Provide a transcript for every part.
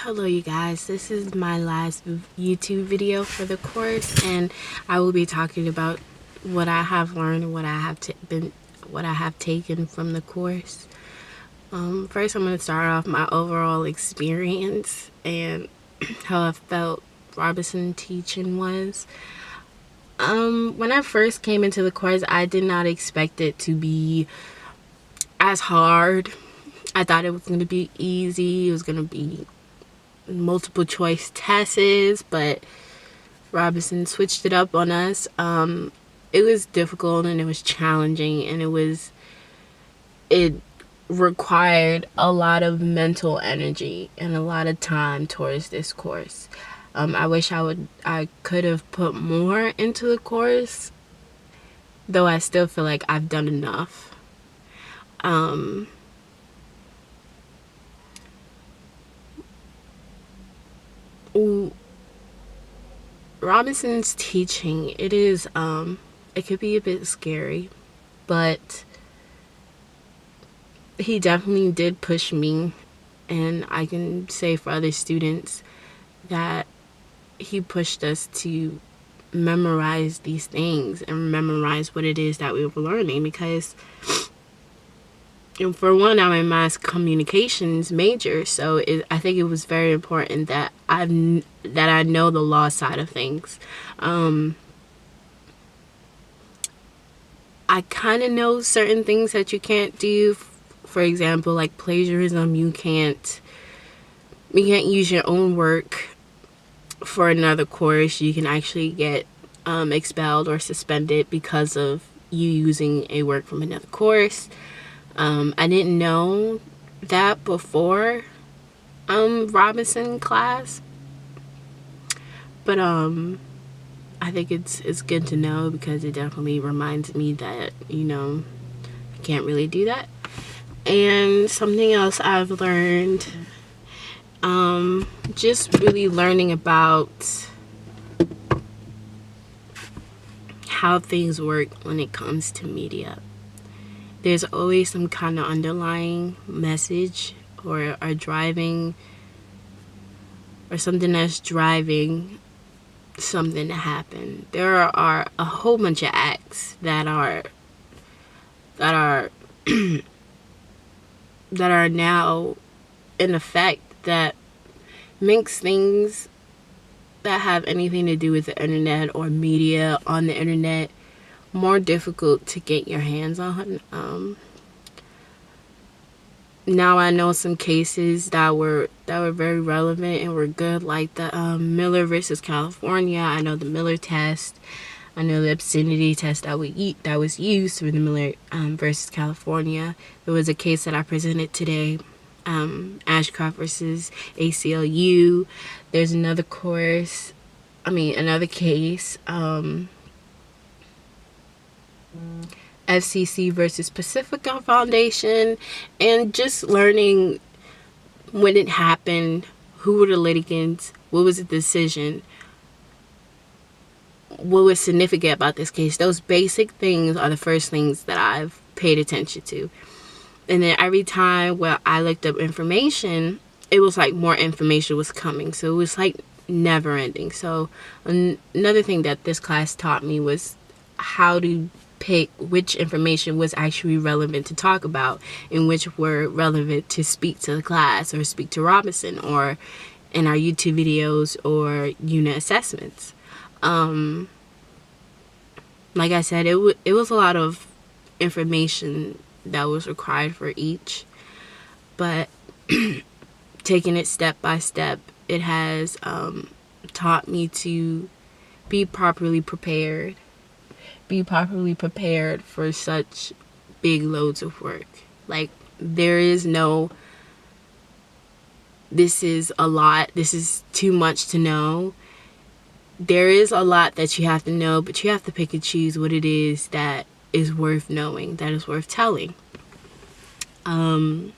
Hello you guys, this is my last YouTube video for the course, and I will be talking about what I have learned and what I have taken from the course. First I'm going to start off my overall experience and how I felt Robinson teaching was. When I first came into the course, I did not expect it to be as hard. I thought it was going to be easy. It was going to be multiple choice tests, but Robinson switched it up on us. It was difficult and it was challenging, and it required a lot of mental energy and a lot of time towards this course. I wish I could have put more into the course, though I still feel like I've done enough. Robinson's teaching, it could be a bit scary, but he definitely did push me, and I can say for other students that he pushed us to memorize these things and memorize what it is that we were learning, because for one, I'm a mass communications major, so I think it was very important that I know the law side of things. I kind of know certain things that you can't do. For example, like plagiarism, you can't use your own work for another course. You can actually get expelled or suspended because of you using a work from another course. I didn't know that before Robinson class, but I think it's good to know, because it definitely reminds me that, I can't really do that. And something else I've learned, just really learning about how things work when it comes to media. There's always some kind of underlying message or driving, or something that's driving something to happen. There are a whole bunch of acts that are now in effect that makes things that have anything to do with the internet or media on the internet more difficult to get your hands on. Now I know some cases that were very relevant and were good, like the Miller versus California. I know the Miller test. I know the obscenity test that was used for the Miller versus California. There was a case that I presented today, Ashcroft versus ACLU. There's another case, FCC versus Pacifica Foundation, and just learning when it happened, who were the litigants, what was the decision, what was significant about this case. Those basic things are the first things that I've paid attention to. And then every time where I looked up information, it was like more information was coming, so it was like never ending. So another thing that this class taught me was how to pick which information was actually relevant to talk about and which were relevant to speak to the class or speak to Robinson or in our YouTube videos or unit assessments. Like I said, it was a lot of information that was required for each, but taking it step by step, it has taught me to be properly prepared for such big loads of work. Like, there is no, this is a lot, this is too much to know. There is a lot that you have to know, but you have to pick and choose what it is that is worth knowing, that is worth telling. I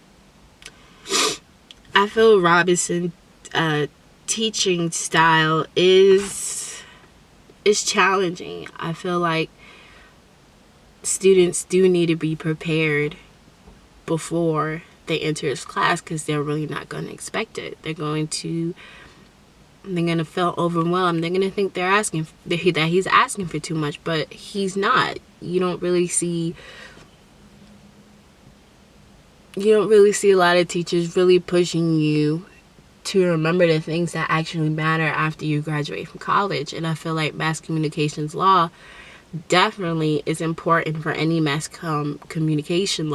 feel Robinson teaching style is challenging. I feel like students do need to be prepared before they enter his class, because they're really not going to expect it. They're going to feel overwhelmed. They're going to think that he's asking for too much, but he's not. You don't really see a lot of teachers really pushing you to remember the things that actually matter after you graduate from college. And I feel like mass communications law definitely is important for any mass communication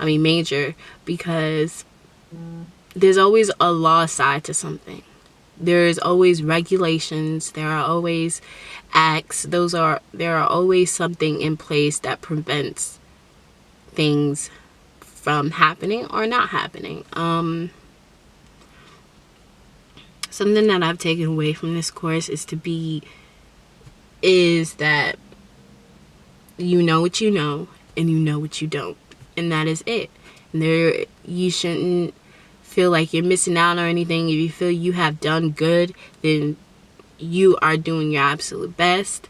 major, because there's always a law side to something. There's always regulations. There are always acts. There are always something in place that prevents things from happening or not happening. Something that I've taken away from this course is that you know what you know and you know what you don't, and that is it. You shouldn't feel like you're missing out or anything. If you feel you have done good, then you are doing your absolute best.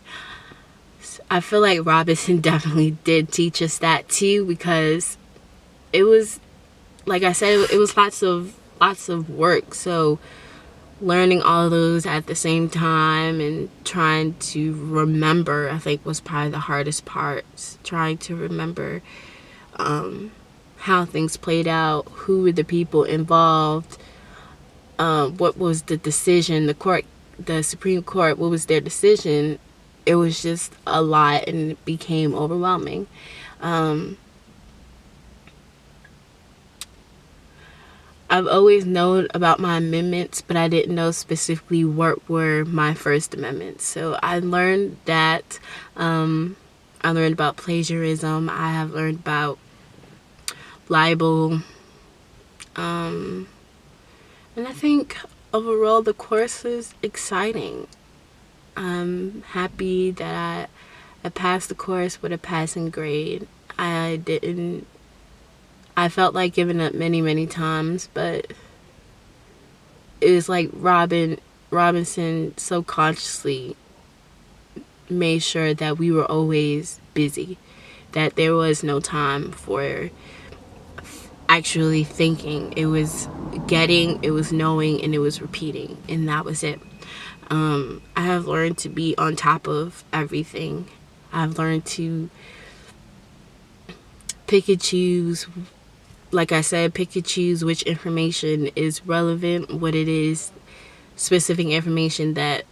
I feel like Robinson definitely did teach us that too, because it was, like I said, it was lots of work. So learning all of those at the same time and trying to remember, I think, was probably the hardest part. Trying to remember how things played out, who were the people involved, what was the decision, the Supreme Court, what was their decision. It was just a lot, and it became overwhelming. I've always known about my amendments, but I didn't know specifically what were my First Amendments. So I learned that. I learned about plagiarism. I have learned about libel. And I think overall the course is exciting. I'm happy that I passed the course with a passing grade. I felt like giving up many, many times, but it was like Robinson subconsciously made sure that we were always busy, that there was no time for actually thinking. It was getting, it was knowing, and it was repeating, and that was it. I have learned to be on top of everything. I've learned to pick and choose, like I said, pick and choose which information is relevant, what it is, specific information that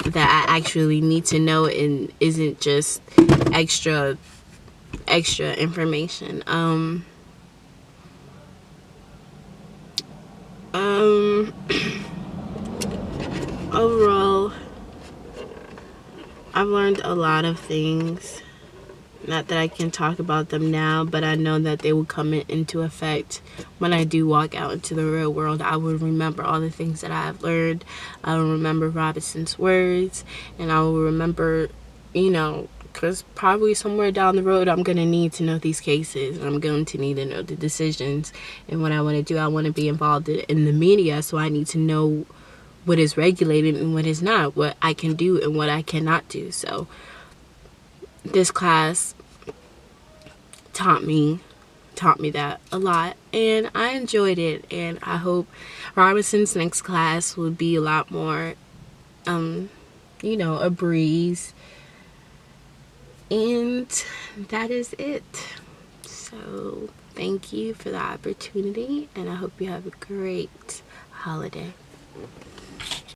I actually need to know and isn't just extra information. Overall, I've learned a lot of things. Not that I can talk about them now, but I know that they will come into effect when I do walk out into the real world. I will remember all the things that I have learned. I will remember Robinson's words, and I will remember, because probably somewhere down the road I'm going to need to know these cases. I'm going to need to know the decisions. And what I want to do, I want to be involved in the media, so I need to know what is regulated and what is not, what I can do and what I cannot do. So this class taught me that a lot, and I enjoyed it, and I hope Robinson's next class will be a lot more a breeze. And that is it. So thank you for the opportunity, and I hope you have a great holiday.